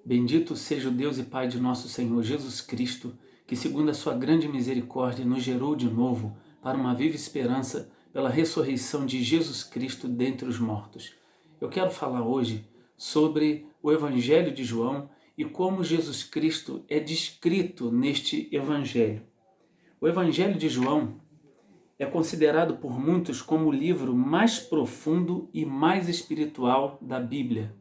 Bendito seja o Deus e Pai de nosso Senhor Jesus Cristo, que segundo a sua grande misericórdia nos gerou de novo para uma viva esperança pela ressurreição de Jesus Cristo dentre os mortos. Eu quero falar hoje sobre o Evangelho de João e como Jesus Cristo é descrito neste Evangelho. O Evangelho de João é considerado por muitos como o livro mais profundo e mais espiritual da Bíblia.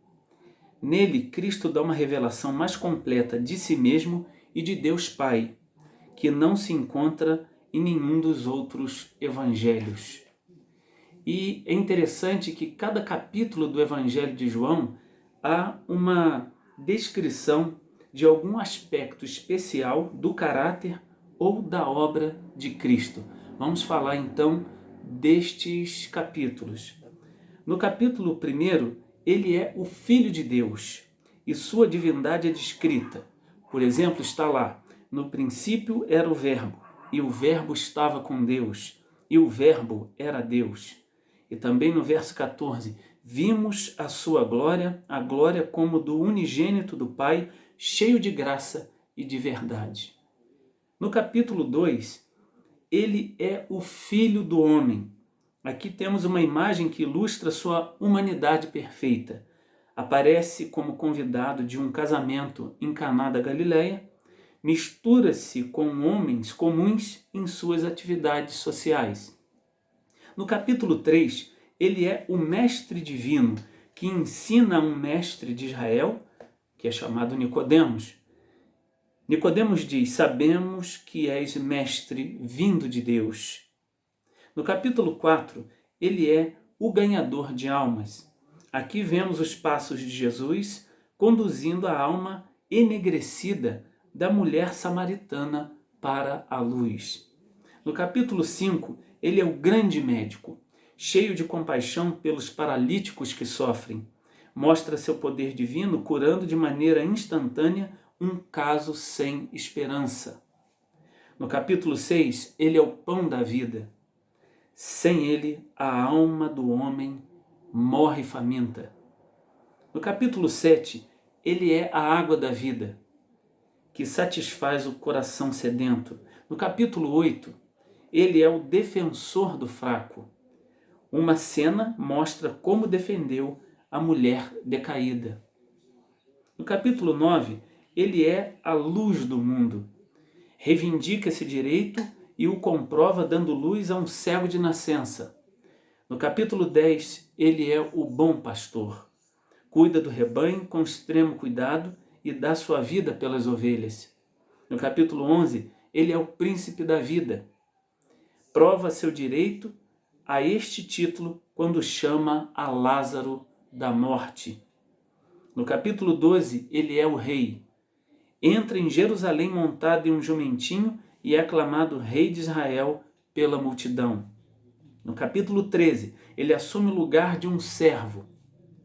Nele, Cristo dá uma revelação mais completa de si mesmo e de Deus Pai, que não se encontra em nenhum dos outros evangelhos. E é interessante que cada capítulo do Evangelho de João há uma descrição de algum aspecto especial do caráter ou da obra de Cristo. Vamos falar então destes capítulos. No capítulo 1, ele é o Filho de Deus e sua divindade é descrita. Por exemplo, está lá: no princípio era o Verbo, e o Verbo estava com Deus, e o Verbo era Deus. E também no verso 14, vimos a sua glória, a glória como do unigênito do Pai, cheio de graça e de verdade. No capítulo 2, ele é o Filho do homem. Aqui temos uma imagem que ilustra sua humanidade perfeita. Aparece como convidado de um casamento em Caná da Galileia, mistura-se com homens comuns em suas atividades sociais. No capítulo 3, ele é o mestre divino, que ensina a um mestre de Israel, que é chamado Nicodemos. Nicodemos diz: sabemos que és mestre vindo de Deus. No capítulo 4, ele é o ganhador de almas. Aqui vemos os passos de Jesus conduzindo a alma enegrecida da mulher samaritana para a luz. No capítulo 5, ele é o grande médico, cheio de compaixão pelos paralíticos que sofrem. Mostra seu poder divino curando de maneira instantânea um caso sem esperança. No capítulo 6, ele é o pão da vida. Sem ele, a alma do homem morre faminta. No capítulo 7, ele é a água da vida, que satisfaz o coração sedento. No capítulo 8, ele é o defensor do fraco. Uma cena mostra como defendeu a mulher decaída. No capítulo 9, ele é a luz do mundo. Reivindica esse direito e o comprova dando luz a um cego de nascença. No capítulo 10, ele é o bom pastor. Cuida do rebanho com extremo cuidado e dá sua vida pelas ovelhas. No capítulo 11, ele é o príncipe da vida. Prova seu direito a este título quando chama a Lázaro da morte. No capítulo 12, ele é o rei. Entra em Jerusalém montado em um jumentinho e é aclamado rei de Israel pela multidão. No capítulo 13, ele assume o lugar de um servo.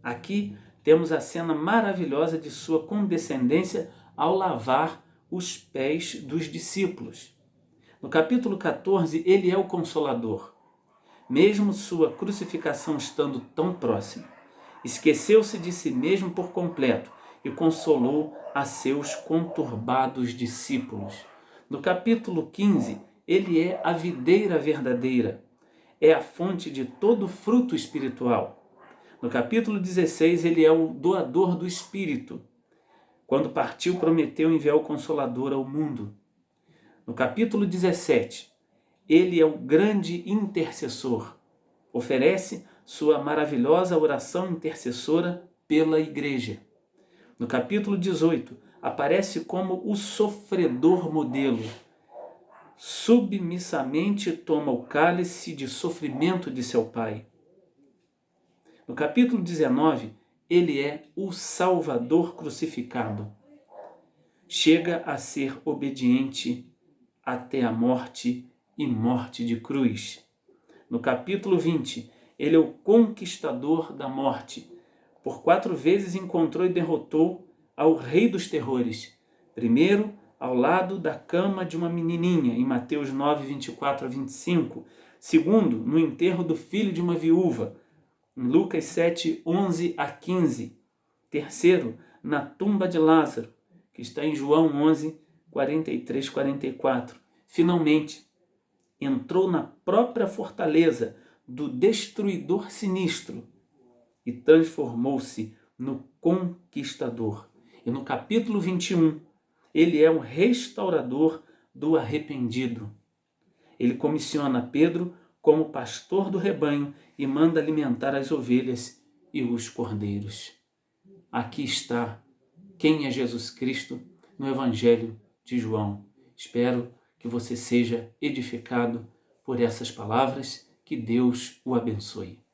Aqui temos a cena maravilhosa de sua condescendência ao lavar os pés dos discípulos. No capítulo 14, ele é o Consolador. Mesmo sua crucificação estando tão próxima, esqueceu-se de si mesmo por completo e consolou a seus conturbados discípulos. No capítulo 15, ele é a videira verdadeira, é a fonte de todo fruto espiritual. No capítulo 16, ele é o doador do Espírito. Quando partiu, prometeu enviar o Consolador ao mundo. No capítulo 17, ele é o grande intercessor. Oferece sua maravilhosa oração intercessora pela igreja. No capítulo 18, aparece como o sofredor modelo. Submissamente toma o cálice de sofrimento de seu Pai. No capítulo 19, ele é o Salvador crucificado. Chega a ser obediente até a morte e morte de cruz. No capítulo 20, ele é o conquistador da morte. Por 4 vezes encontrou e derrotou ao rei dos terrores. Primeiro, ao lado da cama de uma menininha, em Mateus 9, 24 a 25. Segundo, no enterro do filho de uma viúva, em Lucas 7, 11 a 15. Terceiro, na tumba de Lázaro, que está em João 11, 43, 44. Finalmente, entrou na própria fortaleza do destruidor sinistro e transformou-se no conquistador. E no capítulo 21, ele é o restaurador do arrependido. Ele comissiona Pedro como pastor do rebanho e manda alimentar as ovelhas e os cordeiros. Aqui está quem é Jesus Cristo no Evangelho de João. Espero que você seja edificado por essas palavras. Que Deus o abençoe.